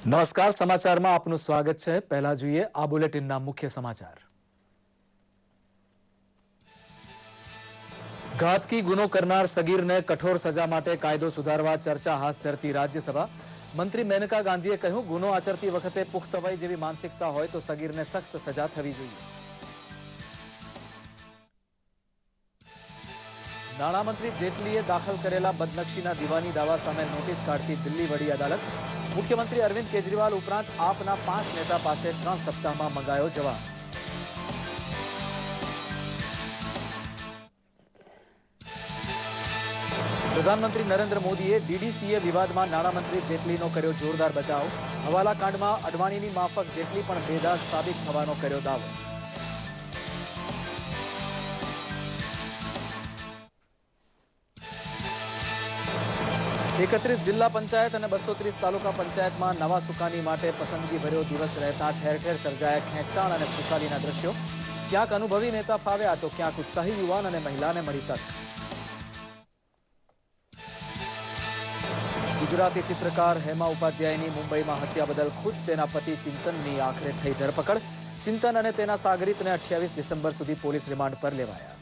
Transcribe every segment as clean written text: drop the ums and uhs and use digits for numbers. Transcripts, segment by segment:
નમસ્કાર, સમાચારમાં આપનું સ્વાગત છે। પહેલા જોઈએ આ બુલેટિનના મુખ્ય સમાચાર। ઘાતકી ગુનો કરનાર સગીરને કઠોર સજા માટે કાયદો સુધારવા ચર્ચા હાથ ધરતી રાજ્યસભા। મંત્રી મેનકા ગાંધીએ કહ્યું, ગુનો આચરતી વખતે પુખ્ત વય જેવી માનસિકતા હોય તો સગીરને સખ્ત સજા થવી જોઈએ। નાણામંત્રી જેટલીએ દાખલ કરેલા બદનક્ષીના દીવાની દાવા સામે નોટિસ કાઢતી દિલ્હી વડી અદાલત। મુખ્યમંત્રી અરવિંદ કેજરીવાલ ઉપરાંત આપના 5 નેતા પાસે 3 સપ્તાહમાં મંગાયો જવાબ। પ્રધાનમંત્રી નરેન્દ્ર મોદીએ ડીડીસીએ વિવાદમાં નાણામંત્રી જેટલીનો કર્યો જોરદાર બચાવ। હવાલા કાંડમાં અડવાણીની માફક જેટલી પણ બેદાગ સાબિત થવાનો કર્યો દાવો। એકત્રીસ જિલ્લા પંચાયત અને 230 તાલુકા પંચાયતમાં નવા સુકાની માટે પસંદગી ભર્યો દિવસ રહેતા ઠેર ઠેર સર્જાયા ખેંચતાણ અને ખુશાલીના દ્રશ્યો। ક્યાંક અનુભવી નેતા ફાવ્યા તો ક્યાંક ઉત્સાહી યુવાન અને મહિલાને મળી તક। ગુજરાતી ચિત્રકાર હેમા ઉપાધ્યાયની મુંબઈમાં હત્યા બદલ ખુદ તેના પતિ ચિંતનની આખરે થઈ ધરપકડ। ચિંતન અને તેના સાગરીતને 28 ડિસેમ્બર સુધી પોલીસ રિમાન્ડ પર લેવાયા।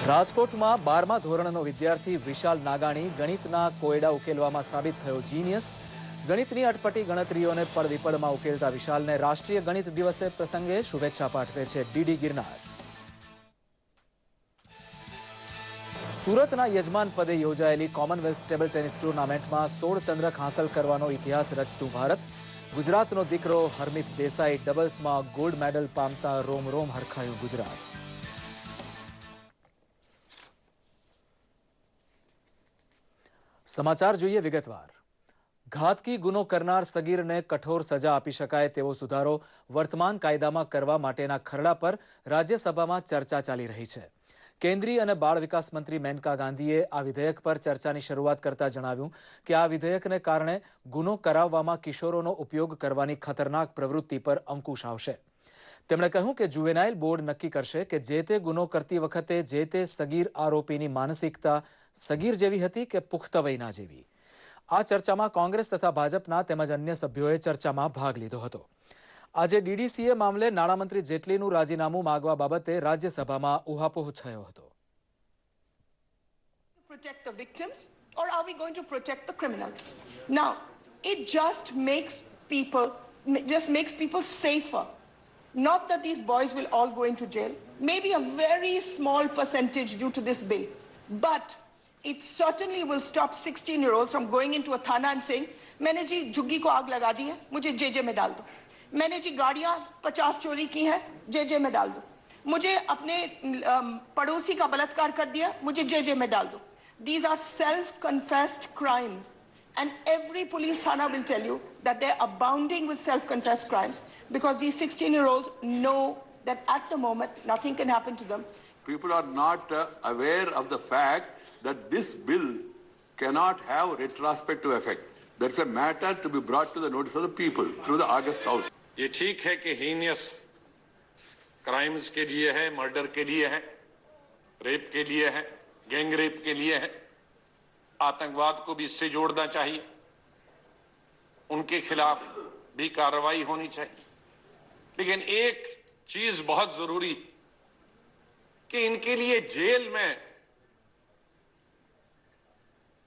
રાજકોટમાં 12મા ધોરણનો વિદ્યાર્થી વિશાલ નાગાણી ગણિતના કોયડા ઉકેલવામાં સાબિત થયો જીનિયસ। ગણિતની અટપટી ગણતરીઓને પળ વિપળમાં ઉકેલતા વિશાલને રાષ્ટ્રીય ગણિત દિવસે પ્રસંગે શુભેચ્છા પાઠવે છે ડીડી ગિરનાર। સુરતના યજમાન પદે યોજાયેલી કોમનવેલ્થ ટેબલ ટેનિસ ટુર્નામેન્ટમાં 16 ચંદ્રક હાંસલ કરવાનો ઇતિહાસ રચતું ભારત। ગુજરાતનો દીકરો હરમિત દેસાઈ ડબલ્સમાં ગોલ્ડ મેડલ પામતા રોમ રોમ હરખાયું ગુજરાત। સમાચાર જોઈએ વિગતવાર। ઘાતકી ગુનો કરનાર સગીરને કઠોર સજા આપી શકાય તેવો સુધારો વર્તમાન કાયદામાં કરવા માટેના ખરડા પર રાજ્યસભામાં ચર્ચા ચાલી રહી છે। કેન્દ્રીય અને બાળ વિકાસ મંત્રી મેનકા ગાંધીએ આ વિધેયક પર ચર્ચાની શરૂઆત કરતા જણાવ્યું કે આ વિધેયકને કારણે ગુનો કરાવવામાં કિશોરોનો ઉપયોગ કરવાની ખતરનાક પ્રવૃત્તિ પર અંકુશ આવશે। તેમણે કહ્યું કે જુવેનાઇલ બોર્ડ નક્કી કરશે કે જે તે ગુનો કરતી વખતે જે તે સગીર આરોપીની માનસિકતા સગીર જેવી હતી કે પુખ્ત વયના જેવી। આ ચર્ચામાં કોંગ્રેસ તથા ભાજપના તેમજ અન્ય સભ્યોએ ચર્ચામાં ભાગ લીધો હતો। આજે ડીડીસીએ મામલે નાણામંત્રી જેટલીનું રાજીનામું માંગવા બાબતે રાજ્યસભામાં ઉહાપોહ થયો હતો। Protect the victims, or are we going to protect the criminals? Now, it just makes people safer. Not that these boys will all go into jail. Maybe a very small percentage due to this bill. But it certainly will stop 16-year-olds from going into a thana and saying, मैंने जी झुग्गी को आग लगा दी है, मुझे JJ में डाल दो। मैंने जी गाड़ियां 50 चोरी की हैं, जेजे में डाल दो। मुझे अपने पड़ोसी का बलात्कार कर दिया, मुझे जेजे में डाल दो। These are self-confessed crimes. And every police thana will tell you that they're abounding with self-confessed crimes because these 16-year-olds know that at the moment nothing can happen to them. People are not aware of the fact that this bill cannot have retrospective effect. That's a matter to be brought to the notice of the people through the August House. ये ठीक है कि heinous crimes के लिए है, murder के लिए है, रेप के लिए है, गैंग रेप के लिए है। आतंकवाद को भी इससे जोड़ना चाहिए। उनके खिलाफ भी कार्रवाई होनी चाहिए। लेकिन एक चीज बहुत जरूरी कि इनके लिए जेल में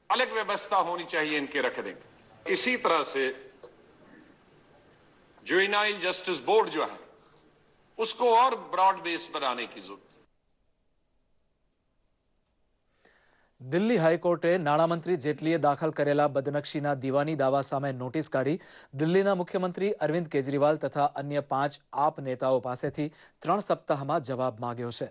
अलग व्यवस्था होनी चाहिए इनके रखने की। इसी तरह से जुवेनाइल जस्टिस बोर्ड जो है उसको और ब्रॉड बेस बनाने की जरूरत है। દિલ્હી હાઈકોર્ટે નાણામંત્રી જેટલીએ દાખલ કરેલા બદનક્ષીના દીવાની દાવા સામે નોટિસ કાઢી દિલ્હીના મુખ્યમંત્રી અરવિંદ કેજરીવાલ તથા અન્ય 5 આપ નેતાઓ પાસેથી 3 સપ્તાહમાં જવાબ માંગ્યો છે।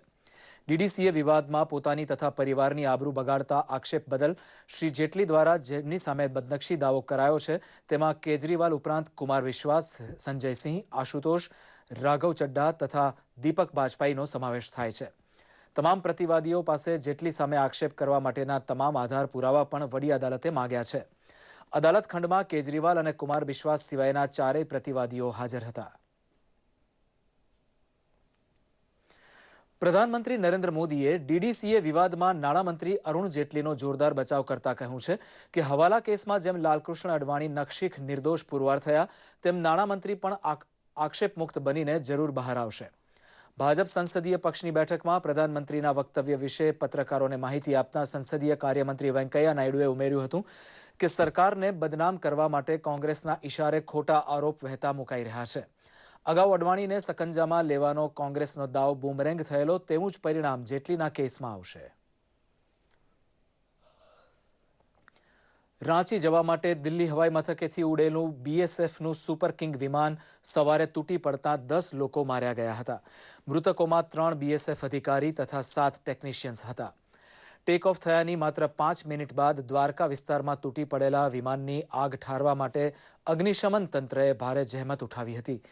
ડીડીસીએ વિવાદમાં પોતાની તથા પરિવારની આબરૂ બગાડતા આક્ષેપ બદલ શ્રી જેટલી દ્વારા જેમની સામે બદનક્ષી દાવો કરાયો છે તેમાં કેજરીવાલ ઉપરાંત કુમાર વિશ્વાસ, સંજય સિંહ, આશુતોષ, રાઘવ ચડ્ડા તથા દીપક બાજપાઈનો સમાવેશ થાય છે। તમામ પ્રતિવાદીઓ પાસે જેટલી સામે આક્ષેપ કરવા માટેના તમામ આધાર પુરાવા પણ વડી અદાલતે માંગ્યા છે। અદાલત ખંડમાં કેજરીવાલ અને કુમાર વિશ્વાસ સિવાયના 4 પ્રતિવાદીઓ હાજર હતા। પ્રધાનમંત્રી નરેન્દ્ર મોદીએ ડીડીસીએ વિવાદમાં નાણામંત્રી અરુણ જેટલીનો જોરદાર બચાવ કરતા કહ્યું છે કે હવાલા કેસમાં જેમ લાલકૃષ્ણ અડવાણી નખશીખ નિર્દોષ પુરવાર થયા તેમ નાણામંત્રી પણ આક્ષેપમુક્ત બનીને જરૂર બહાર આવશે. ભાજપ સંસદીય પક્ષની બેઠકમાં પ્રધાનમંત્રીના વક્તવ્ય વિશે પત્રકારોને માહિતી આપતા સંસદીય કાર્યમંત્રી વેંકૈયા નાયડુએ ઉમેર્યું હતું કે સરકારને બદનામ કરવા માટે કોંગ્રેસના ઇશારે ખોટા આરોપ વહેતા મુકાઈ રહ્યા છે. અગાઉ અડવાણીને સકંજામાં લેવાનો કોંગ્રેસનો દાવ બૂમરેંગ થયેલો તેવું જ પરિણામ જેટલીના કેસમાં આવશે. રાંચી જવા માટે દિલ્હી હવાઈ મથકેથી ઉડેલું બીએસએફનું સુપર કિંગ વિમાન સવારે તૂટી પડતા 10 લોકો માર્યા ગયા હતા. મૃતકોમાં 3 બીએસએફ અધિકારી તથા 7 ટેકનિશિયન્સ હતા. ટેક ઓફ થયાની માત્ર 5 મિનિટ બાદ દ્વારકા વિસ્તારમાં તૂટી પડેલા વિમાનની આગ ઠારવા માટે અગ્નિશમન તંત્રએ ભારે જહેમત ઉઠાવી હતી.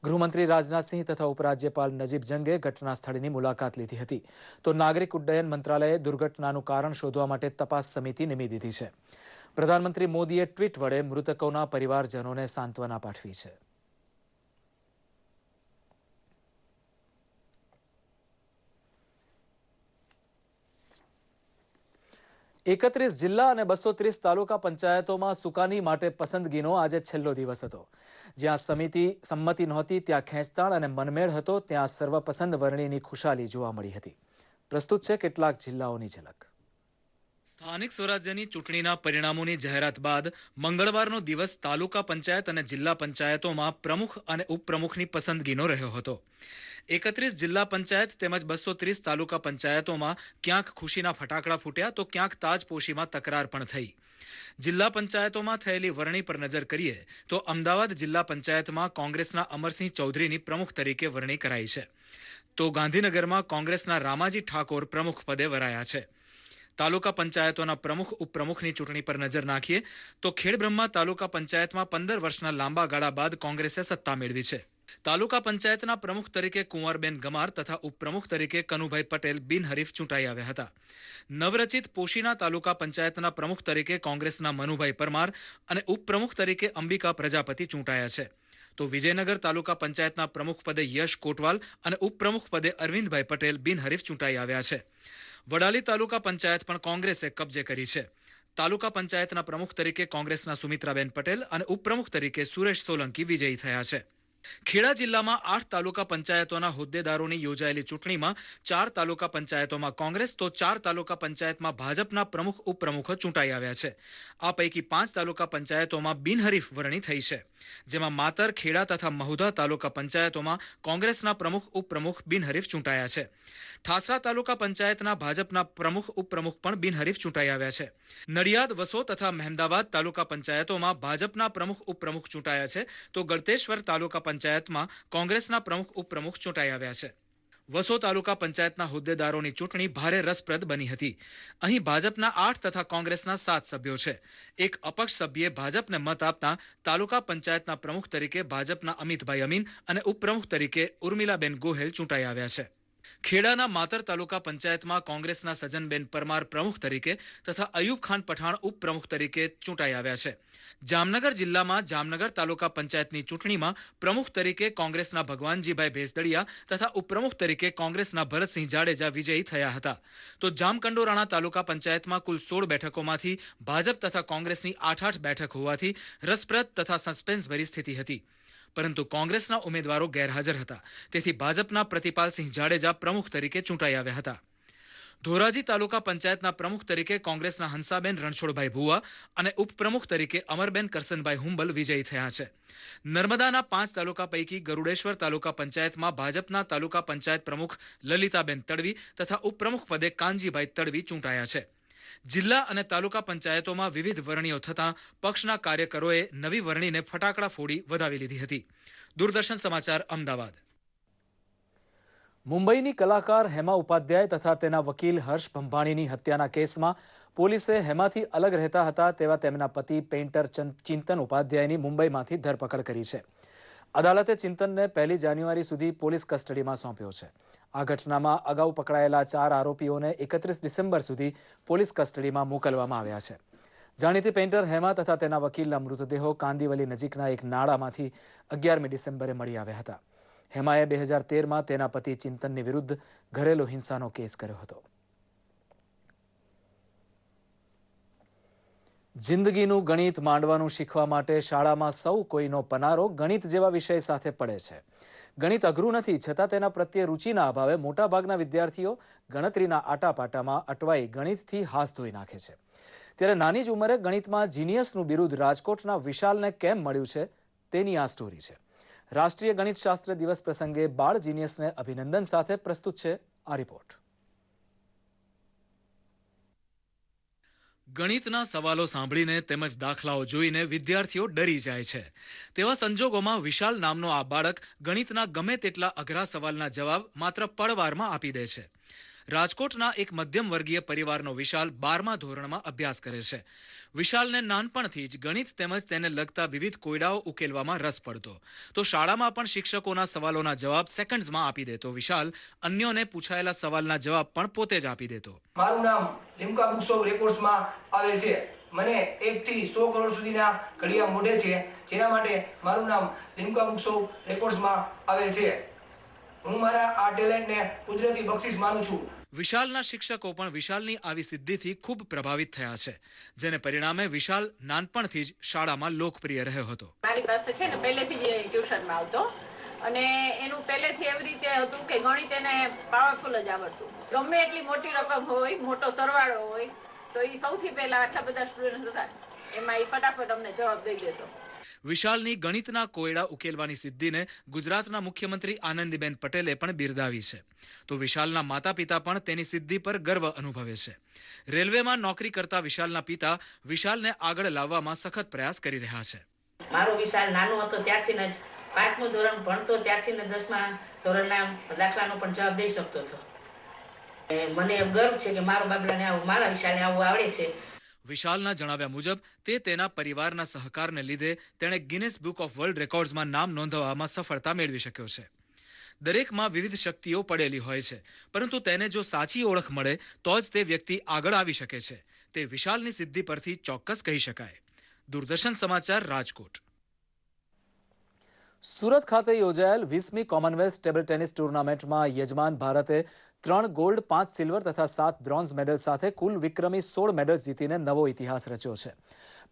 ગૃહમંત્રી રાજનાથસિંહ તથા ઉપરાજ્યપાલ નજીબ જંગે ઘટના સ્થળની મુલાકાત લીધી હતી. તો નાગરિક ઉડ્ડયન મંત્રાલયે દુર્ઘટનાનું કારણ શોધવા માટે તપાસ સમિતિ નિમી દીધી છે. પ્રધાનમંત્રી મોદીએ ટ્વીટ વડે મૃતકોના પરિવારજનોને સાંત્વના પાઠવી છે. એકત્રીસ જિલ્લા અને 230 તાલુકા પંચાયતોમાં સુકાની માટે પસંદગીનો આજે છેલ્લો દિવસ હતો. જ્યાં સંમતિ નહોતી ત્યાં ખેંચતાણ અને મનમેળ હતો, ત્યાં સર્વપસંદ વર્ણીની ખુશાલી જોવા મળી હતી. પ્રસ્તુત છે કેટલાક જિલ્લાઓની ઝલક. સ્થાનિક સ્વરાજ્યની ચૂંટણીના પરિણામોની જાહેરાત બાદ મંગળવારનો દિવસ તાલુકા પંચાયત અને જિલ્લા પંચાયતોમાં પ્રમુખ અને ઉપપ્રમુખની પસંદગીનો રહ્યો હતો. 31 જિલ્લા પંચાયત તેમજ 230 તાલુકા પંચાયતોમાં ક્યાંક ખુશીના ફટાકડા ફૂટ્યા તો ક્યાંક તાજપોશીમાં તકરાર પણ થઈ. જિલ્લા પંચાયતોમાં થયેલી વરણી પર નજર કરીએ તો અમદાવાદ જિલ્લા પંચાયતમાં કોંગ્રેસના અમરસિંહ ચૌધરીની પ્રમુખ તરીકે વરણી કરાઈ છે. તો ગાંધીનગરમાં કોંગ્રેસના રામાજી ઠાકોર પ્રમુખ પદે વરાયા છે. તાલુકા પંચાયતોના પ્રમુખ ઉપપ્રમુખની ચૂંટણી પર નજર નાખીએ તો ખેડબ્રહ્મા તાલુકા પંચાયતમાં 15 વર્ષના લાંબા ગાળા બાદ કોંગ્રેસે સત્તા મેળવી છે. તાલુકા પંચાયતના પ્રમુખ તરીકે કુંવરબેન ગમાર તથા ઉપપ્રમુખ તરીકે કનુભાઈ પટેલ બિનહરીફ ચૂંટાઈ આવ્યા હતા. નવરચિત પોશીના તાલુકા પંચાયતના પ્રમુખ તરીકે કોંગ્રેસના મનુભાઈ પરમાર અને ઉપપ્રમુખ તરીકે અંબિકા પ્રજાપતિ ચૂંટાયા છે. તો વિજયનગર તાલુકા પંચાયતના પ્રમુખ પદે યશ કોટવાલ અને ઉપપ્રમુખ પદે અરવિંદભાઈ પટેલ બિનહરીફ ચૂંટાઈ આવ્યા છે. વડાલી તાલુકા પંચાયત પણ કોંગ્રેસે કબજે કરી છે. તાલુકા પંચાયતના પ્રમુખ તરીકે કોંગ્રેસના સુમિત્રાબેન પટેલ અને ઉપપ્રમુખ તરીકે સુરેશ સોલંકી વિજયી થયા છે. ખેડા જિલ્લામાં 8 તાલુકા પંચાયતોના હોદ્દેદારોની યોજાયેલી ચૂંટણીમાં 4 તાલુકા પંચાયતોમાં કોંગ્રેસ તો 4 તાલુકા પંચાયતમાં ભાજપના પ્રમુખ ઉપપ્રમુખો ચૂંટાઈ આવ્યા છે. આ પૈકી 5 તાલુકા પંચાયતોમાં બિનહરીફ વરણી થઈ છે. જેમાં માતર, ખેડા તથા મહુધા તાલુકા પંચાયતોમાં કોંગ્રેસના પ્રમુખ ઉપપ્રમુખ બિનહરીફ ચૂંટાયા છે. ઠાસરા તાલુકા પંચાયતના ભાજપના પ્રમુખ ઉપપ્રમુખ પણ બિનહરીફ ચૂંટાઈ આવ્યા છે. નડિયાદ, વસો તથા મહેમદાવાદ તાલુકા પંચાયતોમાં ભાજપના પ્રમુખ ઉપપ્રમુખ ચૂંટાયા છે. તો ગળતેશ્વર તાલુકા પંચાયતમાં કોંગ્રેસના પ્રમુખ ઉપપ્રમુખ ચૂંટાઈ આવ્યા છે. વસો તાલુકા પંચાયતના હોદ્દેદારોની ચૂંટણી ભારે રસપ્રદ બની હતી. અહીં ભાજપના 8 તથા કોંગ્રેસના 7 સભ્યો છે. એક અપક્ષ સભ્યે ભાજપને મત આપતા તાલુકા પંચાયતના પ્રમુખ તરીકે ભાજપના અમિતભાઈ અમીન અને ઉપપ્રમુખ તરીકે ઉર્મિલાબેન ગોહેલ ચૂંટાઈ આવ્યા છે. ખેડાના માતર તાલુકા પંચાયતમાં કોંગ્રેસના સજનબેન પરમાર પ્રમુખ તરીકે તથા અયુબ ખાન પઠાણ ઉપપ્રમુખ તરીકે ચૂંટાઈ આવ્યા છે. જામનગર જિલ્લામાં જામનગર તાલુકા પંચાયતની ચૂંટણીમાં પ્રમુખ તરીકે કોંગ્રેસના ભગવાનજીભાઈ ભેસદડિયા તથા ઉપપ્રમુખ તરીકે કોંગ્રેસના ભરતસિંહ જાડેજા વિજયી થયા હતા. તો જામકંડોરાણા તાલુકા પંચાયતમાં કુલ 16 બેઠકોમાંથી ભાજપ તથા કોંગ્રેસની 8 બેઠક હોવાથી રસપ્રદ તથા સસ્પેન્સભરી સ્થિતિ હતી. પરંતુ કોંગ્રેસના ઉમેદવારો ગેરહાજર હતા. તેથી ભાજપના પ્રતિપાલસિંહ જાડેજા પ્રમુખ તરીકે ચૂંટાઈ આવ્યા હતા. ધોરાજી તાલુકા પંચાયતના પ્રમુખ તરીકે કોંગ્રેસના હંસાબેન રણછોડભાઈ ભુવા અને ઉપપ્રમુખ તરીકે અમરબેન કરસનભાઈ હુંબલ વિજયી થયા છે. નર્મદાના 5 તાલુકા પૈકી ગરુડેશ્વર તાલુકા પંચાયતમાં ભાજપના તાલુકા પંચાયત પ્રમુખ લલિતાબેન તડવી તથા ઉપપ્રમુખ પદે કાનજીભાઈ તડવી ચૂંટાયા છે. જિલ્લા અને તાલુકા પંચાયતોમાં વિવિધ વરણીઓ થતાં પક્ષના કાર્યકરોએ નવી વરણીને ફટાકડા ફોડી વધાવી લીધી હતી. દૂરદર્શન સમાચાર, અમદાવાદ. મુંબઈની કલાકાર હેમા ઉપાધ્યાય તથા તેના વકીલ હર્ષ ભંભાણીની હત્યાના કેસમાં પોલીસે હેમાથી અલગ રહેતા હતા તેવા તેમના પતિ પેઇન્ટર ચિંતન ઉપાધ્યાયની મુંબઈમાંથી ધરપકડ કરી છે. અદાલતે ચિંતનને 1 જાન્યુઆરી સુધી પોલીસ કસ્ટડીમાં સોંપ્યો છે. આ ઘટનામાં અગાઉ પકડાયેલા 4 આરોપીઓને 31 ડિસેમ્બર સુધી પોલીસ કસ્ટડીમાં મોકલવામાં આવ્યા છે. જાણીતી પેઇન્ટર હેમા તથા તેના વકીલના મૃતદેહો કાંદીવલી નજીકના એક નાળામાંથી 11મી ડિસેમ્બરે મળી આવ્યા હતા. હેમાએ 2013માં તેના પતિ ચિંતનની વિરુદ્ધ ઘરેલુ હિંસાનો કેસ કર્યો હતો. જિંદગીનું ગણિત માંડવાનું શીખવા માટે શાળામાં સૌ કોઈનો પનારો ગણિત જેવા વિષય સાથે પડે છે. ગણિત અઘરું નથી, છતાં તેના પ્રત્યે રુચિના અભાવે મોટાભાગના વિદ્યાર્થીઓ ગણતરીના આટાપાટામાં અટવાઈ ગણિતથી હાથ ધોઈ નાખે છે. ત્યારે નાની જ ઉંમરે ગણિતમાં જીનિયસનું બિરુદ રાજકોટના વિશાલને કેમ મળ્યું છે તેની આ સ્ટોરી છે. રાષ્ટ્રીય ગણિતશાસ્ત્ર દિવસ પ્રસંગે બાળ જીનિયસને અભિનંદન સાથે પ્રસ્તુત છે આ રિપોર્ટ. ગણિતના સવાલો સાંભળીને તેમજ દાખલાઓ જોઈને વિદ્યાર્થીઓ ડરી જાય છે. તેવા સંજોગોમાં વિશાલ નામનો આ બાળક ગણિતના ગમે તેટલા અઘરા સવાલના જવાબ માત્ર પળવારમાં આપી દે છે. રાજકોટના એક મધ્યમ વર્ગીય પરિવારનો વિશાલ 12મા ધોરણમાં અભ્યાસ કરે છે. વિશાલને નાનપણથી જ ગણિત તેમજ તેને લગતા વિવિધ કોયડાઓ ઉકેલવામાં રસ પડતો. તો શાળામાં પણ શિક્ષકોના સવાલોના જવાબ સેકન્ડ્સમાં આપી દેતો વિશાલ અન્યોને પૂછાયેલા સવાલના જવાબ પણ પોતે જ આપી દેતો. મારું નામ લિમ્કા બુક્સ ઓફ રેકોર્ડ્સમાં આવેલ છે. મને 1 થી 100 કરોડ સુધીના ઘડિયા મોઢે છે, જેના માટે મારું નામ લિમ્કા બુક્સ ઓફ રેકોર્ડ્સમાં આવેલ છે. હું મારા આ ટેલેન્ટને કુદરતી બક્ષિસ માનું છું. વિશાલના શિક્ષકો પણ વિશાલની આવી સિદ્ધિથી ખૂબ પ્રભાવિત થયા છે, જેને પરિણામે વિશાલ નાનપણથી જ શાળામાં લોકપ્રિય રહ્યો હતો. મારી પાસે છે ને પહેલેથી જ ટ્યુશનમાં આવતો અને એનું પહેલેથી એવી રીતે હતું કે ગણિત એને પાવરફુલ જ આવડતું. ગમે એટલી મોટી રકમ હોય, મોટો સરવાળો હોય તો એ સૌથી પહેલા આટલા બધા સ્ટુડન્ટ હતા એમાં એ ફટાફટ અમને જવાબ દઈ દેતો. વિશાલની ગણિતના કોયડા ઉકેલવાની સિદ્ધિને ગુજરાતના મુખ્યમંત્રી આનંદીબેન પટેલે પણ બિરદાવી છે. તો વિશાલના માતા પિતા પણ તેની સિદ્ધિ પર ગર્વ અનુભવે છે. રેલવેમાં નોકરી કરતા વિશાલના પિતા વિશાલને આગળ લાવવામાં સખત પ્રયાસ કરી રહ્યા છે. મારો વિશાલ નાનો હતો ત્યારથી જ 5મું ધોરણ ભણતો ત્યારથી 10મા ધોરણના દાખલાનો પણ જવાબ દઈ શકતો હતો. મને ગર્વ છે કે મારા બાબલાને આવું, મારા વિશાલને આવું આવડે છે. વિશાલના જણાવ્યા મુજબ તે તેના પરિવારના સહકારને લીધે તેણે ગિનેસ બુક ઓફ વર્લ્ડ રેકોર્ડ્સમાં નામ નોંધાવવામાં સફળતા મેળવી શક્યો છે. દરેકમાં વિવિધ શક્તિઓ પડેલી હોય છે, પરંતુ તેને જો સાચી ઓળખ મળે તો જ તે વ્યક્તિ આગળ આવી શકે છે. તે વિશાલની સિદ્ધિ પરથી ચોક્કસ કહી શકાય. દૂરદર્શન સમાચાર, રાજકોટ. સુરત ખાતે યોજાયેલ 20મી કોમનવેલ્થ ટેબલ ટેનિસ ટુર્નામેન્ટમાં યજમાન ભારતે 3 ગોલ્ડ, 5 સિલ્વર તથા 7 બ્રોન્ઝ મેડલ સાથે કુલ વિક્રમી 16 મેડલ્સ જીતીને નવો ઇતિહાસ રચ્યો છે.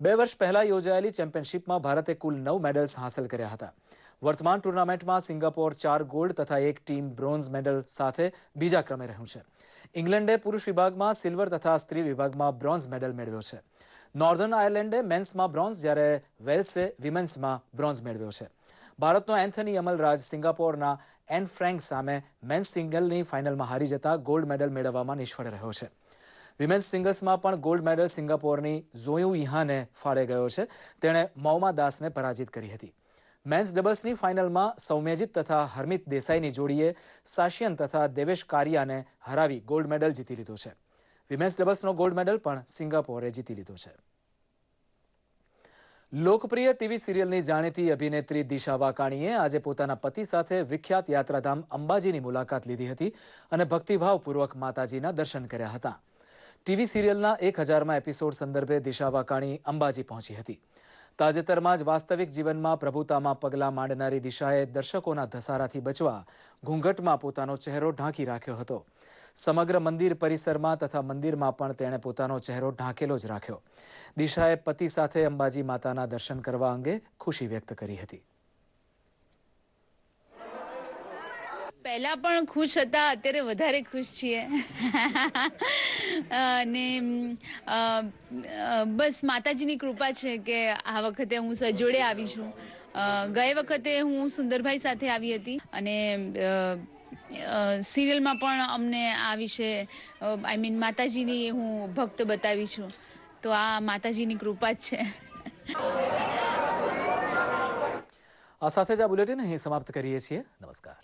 2 વર્ષ પહેલા યોજાયેલી ચેમ્પિયનશિપમાં ભારતે કુલ 9 મેડલ્સ હાંસલ કર્યા હતા. વર્તમાન ટુર્નામેન્ટમાં સિંગાપોર 4 ગોલ્ડ તથા 1 ટીમ બ્રોન્ઝ મેડલ સાથે બીજા ક્રમે રહ્યું છે. ઇંગ્લેન્ડે પુરુષ વિભાગમાં સિલ્વર તથા સ્ત્રી વિભાગમાં બ્રોન્ઝ મેડલ મેળવ્યો છે. નોર્ધન આયર્લેન્ડે મેન્સમાં બ્રોન્ઝ, જ્યારે વેલ્સે વિમેન્સમાં બ્રોન્ઝ મેળવ્યો છે. ભારતનો એન્થની અમલરાજ સિંગાપોરના એન ફ્રેન્ક સામે મેન્સ સિંગલની ફાઇનલમાં હારી જતા ગોલ્ડ મેડલ મેળવવામાં નિષ્ફળ રહ્યો છે. વિમેન્સ સિંગલ્સમાં પણ ગોલ્ડ મેડલ સિંગાપોરની ઝોયુ ઇહાને ફાળે ગયો છે. તેણે મૌમા દાસને પરાજિત કરી હતી. મેન્સ ડબલ્સની ફાઇનલમાં સૌમ્યજીત તથા હરમિત દેસાઈની જોડીએ સાશિયન તથા દેવેશ કારિયાને હરાવી ગોલ્ડ મેડલ જીતી લીધો છે. વિમેન્સ ડબલ્સનો ગોલ્ડ મેડલ પણ સિંગાપોરે જીતી લીધો છે. લોકપ્રિય ટીવી સિરિયલની જાણીતી અભિનેત્રી દિશા વાકાણીએ આજે પોતાના પતિ સાથે વિખ્યાત યાત્રાધામ અંબાજીની મુલાકાત લીધી હતી અને ભક્તિભાવપૂર્વક માતાજીના દર્શન કર્યા હતા. ટીવી સિરિયલના 1000મા એપિસોડ સંદર્ભે દિશા વાકાણી અંબાજી પહોંચી હતી. તાજેતરમાં જ વાસ્તવિક જીવનમાં પ્રભુતામાં પગલાં માંડનારી દિશાએ દર્શકોના ધસારાથી બચવા ઘૂંઘટમાં પોતાનો ચહેરો ઢાંકી રાખ્યો હતો. સમગ્ર મંદિર પરિસરમાં તથા મંદિરમાં પણ તેણે પોતાનો ચહેરો ઢાંકેલો જ રાખ્યો. દિશાએ પતિ સાથે અંબાજી માતાના દર્શન કરવા અંગે ખુશી વ્યક્ત કરી હતી. પહેલા પણ ખુશ હતા, અત્યારે વધારે ખુશ છીએ. અને બસ માતાજીની કૃપા છે કે આ વખતે હું સજોડે આવી છું. ગયે વખતે હું સુંદરભાઈ સાથે આવી હતી અને સિરિયલમાં પણ અમને આ વિશે માતાજીની હું ભક્ત બતાવી છું. તો આ માતાજીની કૃપા જ છે. આ સાથે જ આ બુલેટિન અહીં સમાપ્ત કરીએ છીએ. નમસ્કાર.